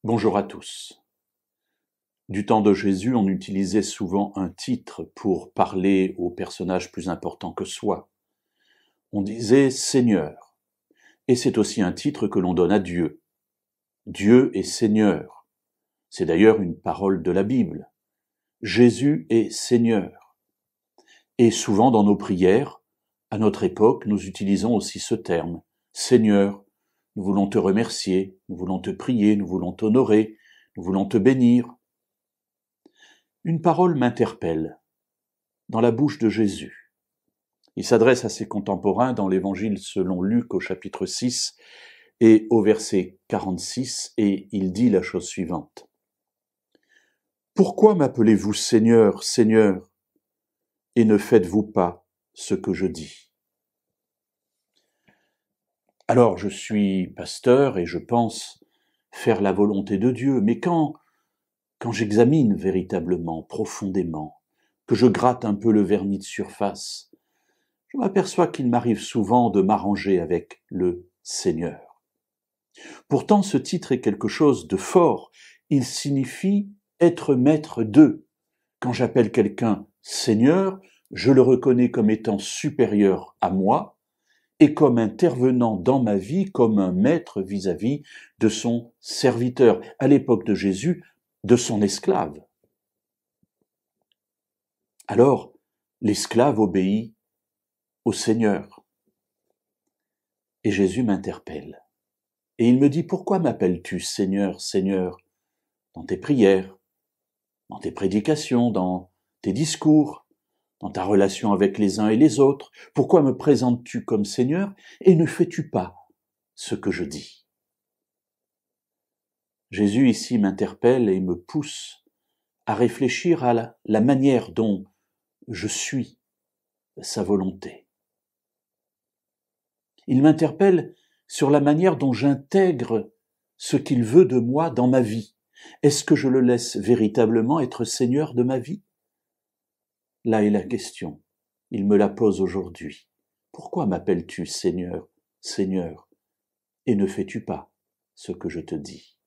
Bonjour à tous. Du temps de Jésus, on utilisait souvent un titre pour parler aux personnages plus importants que soi. On disait Seigneur. Et c'est aussi un titre que l'on donne à Dieu. Dieu est Seigneur. C'est d'ailleurs une parole de la Bible. Jésus est Seigneur. Et souvent dans nos prières, à notre époque, nous utilisons aussi ce terme. Seigneur, nous voulons te remercier, nous voulons te prier, nous voulons t'honorer, nous voulons te bénir. Une parole m'interpelle dans la bouche de Jésus. Il s'adresse à ses contemporains dans l'Évangile selon Luc au chapitre 6 et au verset 46, et il dit la chose suivante. « Pourquoi m'appelez-vous Seigneur, Seigneur, et ne faites-vous pas ce que je dis ?» Alors, je suis pasteur et je pense faire la volonté de Dieu, mais quand j'examine véritablement, profondément, que je gratte un peu le vernis de surface, je m'aperçois qu'il m'arrive souvent de m'arranger avec le Seigneur. Pourtant, ce titre est quelque chose de fort. Il signifie être maître d'eux. Quand j'appelle quelqu'un Seigneur, je le reconnais comme étant supérieur à moi et comme intervenant dans ma vie comme un maître vis-à-vis de son serviteur. À l'époque de Jésus, de son esclave. Alors, l'esclave obéit au Seigneur. Et Jésus m'interpelle. Et il me dit, pourquoi m'appelles-tu Seigneur, Seigneur, dans tes prières, dans tes prédications, dans tes discours, dans ta relation avec les uns et les autres? Pourquoi me présentes-tu comme Seigneur et ne fais-tu pas ce que je dis? Jésus ici m'interpelle et me pousse à réfléchir à la manière dont je suis sa volonté. Il m'interpelle sur la manière dont j'intègre ce qu'il veut de moi dans ma vie. Est-ce que je le laisse véritablement être Seigneur de ma vie? Là est la question. Il me la pose aujourd'hui. Pourquoi m'appelles-tu Seigneur, Seigneur, et ne fais-tu pas ce que je te dis?